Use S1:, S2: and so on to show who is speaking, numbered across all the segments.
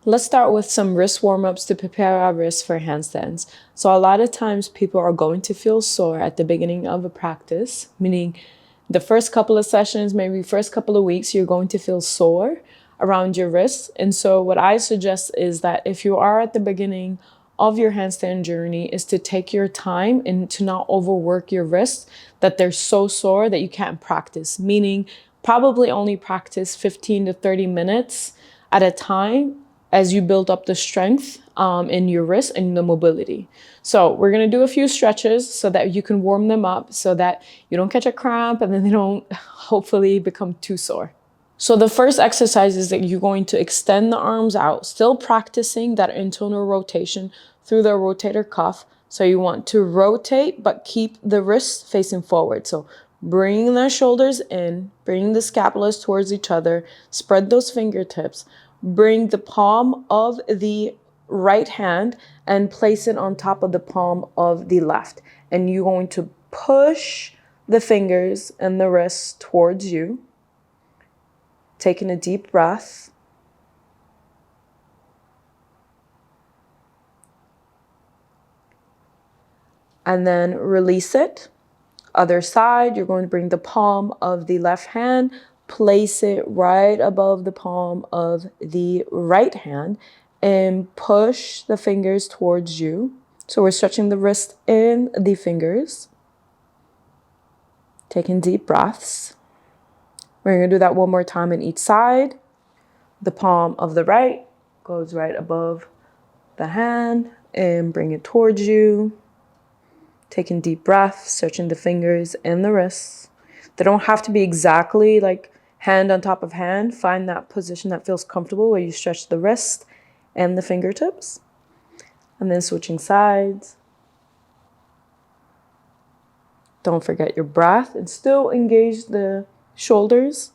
S1: Let's start with some wrist warm-ups to prepare our wrists for handstands. So a lot of times people are going to feel sore at the beginning of a practice, meaning the first couple of sessions, maybe first couple of weeks, you're going to feel sore around your wrists. And so what I suggest is that if you are at the beginning of your handstand journey is to take your time and to not overwork your wrists, that they're so sore that you can't practice, meaning probably only practice 15 to 30 minutes at a time as you build up the strength in your wrist and the mobility. So we're going to do a few stretches so that you can warm them up so that you don't catch a cramp and then they don't hopefully become too sore. So the first exercise is that you're going to extend the arms out, still practicing that internal rotation through the rotator cuff. So you want to rotate, but keep the wrists facing forward. So bring the shoulders in, bring the scapulas towards each other, spread those fingertips, bring the palm of the right hand and place it on top of the palm of the left. And you're going to push the fingers and the wrists towards you. Taking a deep breath. And then release it. Other side, you're going to bring the palm of the left hand, place it right above the palm of the right hand, and push the fingers towards you. So we're stretching the wrist and the fingers. Taking deep breaths. We're going to do that one more time on each side. The palm of the right goes right above the hand and bring it towards you. Taking deep breaths, stretching the fingers and the wrists. They don't have to be exactly like hand on top of hand. Find that position that feels comfortable where you stretch the wrist and the fingertips. And then switching sides. Don't forget your breath and still engage the shoulders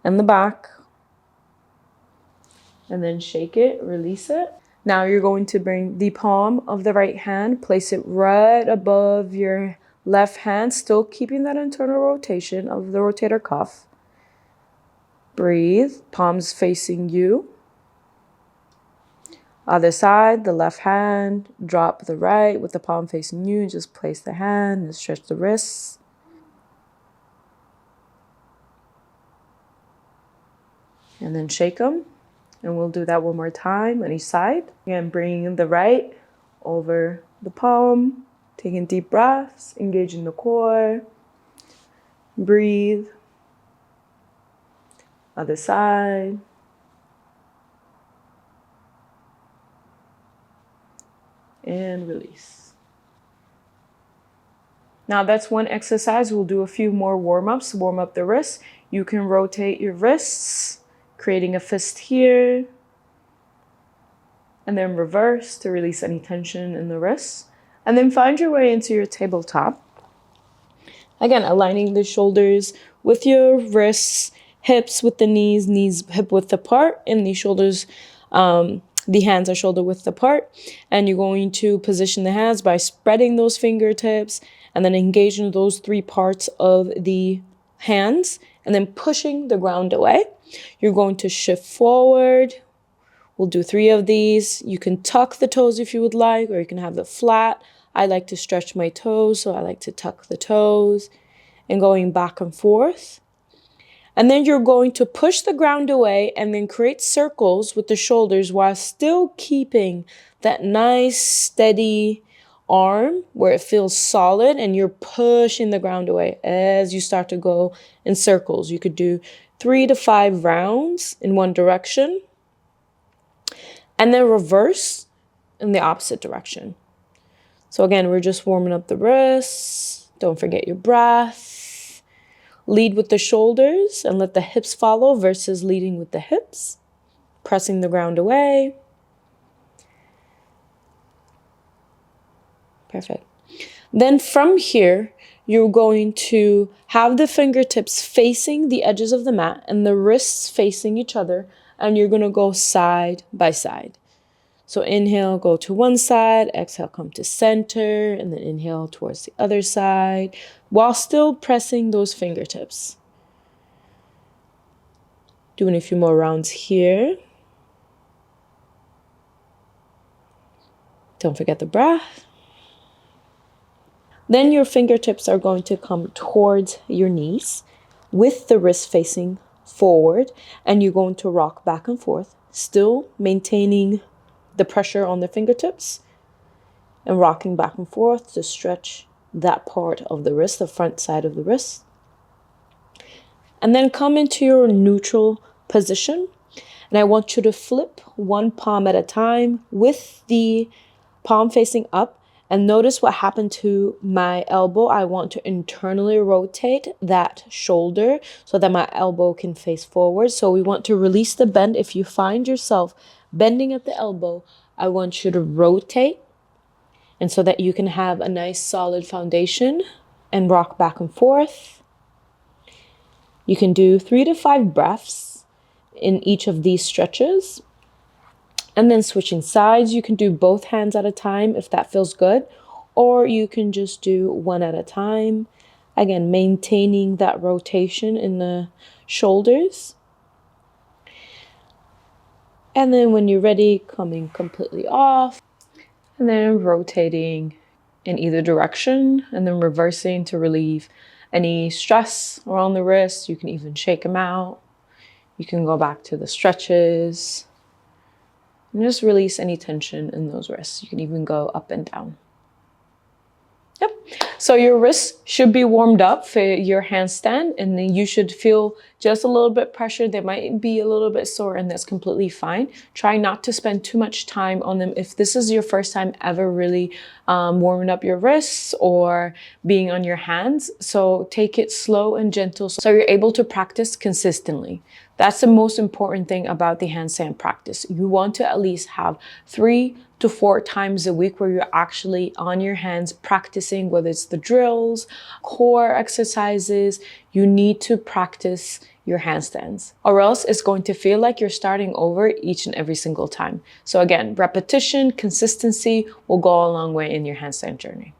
S1: and the back. And then shake it, release it. Now you're going to bring the palm of the right hand, place it right above your left hand, still keeping that internal rotation of the rotator cuff. Breathe, palms facing you. Other side, the left hand, drop the right with the palm facing you. Just place the hand and stretch the wrists. And then shake them. And we'll do that one more time on each side. Again, bringing the right over the palm, taking deep breaths, engaging the core. Breathe. Other side. And release. Now that's one exercise. We'll do a few more warm-ups. Warm up the wrists. You can rotate your wrists, creating a fist here, and then reverse to release any tension in the wrists. And then find your way into your tabletop. Again, aligning the shoulders with your wrists, hips with the knees, knees hip width apart, and the shoulders, the hands are shoulder width apart. And you're going to position the hands by spreading those fingertips and then engaging those three parts of the hands and then pushing the ground away. You're going to shift forward. We'll do 3 of these. You can tuck the toes if you would like, or you can have it flat. I like to stretch my toes, so I like to tuck the toes and going back and forth. And then you're going to push the ground away and then create circles with the shoulders while still keeping that nice steady arm where it feels solid, and you're pushing the ground away as you start to go in circles. You could do 3 to 5 rounds in one direction and then reverse in the opposite direction. So again, we're just warming up the wrists. Don't forget your breath. Lead with the shoulders and let the hips follow versus leading with the hips. Pressing the ground away. Perfect. Then from here, you're going to have the fingertips facing the edges of the mat and the wrists facing each other, and you're going to go side by side. So inhale, go to one side, exhale, come to center, and then inhale towards the other side while still pressing those fingertips. Doing a few more rounds here. Don't forget the breath. Then your fingertips are going to come towards your knees with the wrist facing forward, and you're going to rock back and forth, still maintaining the pressure on the fingertips and rocking back and forth to stretch that part of the wrist, the front side of the wrist. And then come into your neutral position. And I want you to flip one palm at a time with the palm facing up. And notice what happened to my elbow. I want to internally rotate that shoulder so that my elbow can face forward. So we want to release the bend. If you find yourself bending at the elbow, I want you to rotate. And so that you can have a nice solid foundation and rock back and forth. You can do 3 to 5 breaths in each of these stretches. And then switching sides, you can do both hands at a time if that feels good, or you can just do one at a time. Again, maintaining that rotation in the shoulders. And then when you're ready, coming completely off, and then rotating in either direction, and then reversing to relieve any stress around the wrist. You can even shake them out. You can go back to the stretches. And just release any tension in those wrists. You can even go up and down. Yep. So your wrists should be warmed up for your handstand, and then you should feel just a little bit pressure. They might be a little bit sore, and that's completely fine. Try not to spend too much time on them. If this is your first time ever really warming up your wrists or being on your hands, so take it slow and gentle so you're able to practice consistently. That's the most important thing about the handstand practice. You want to at least have 3 to 4 times a week where you're actually on your hands practicing, whether it's the drills, core exercises. You need to practice your handstands, or else it's going to feel like you're starting over each and every single time. So again, repetition, consistency will go a long way in your handstand journey.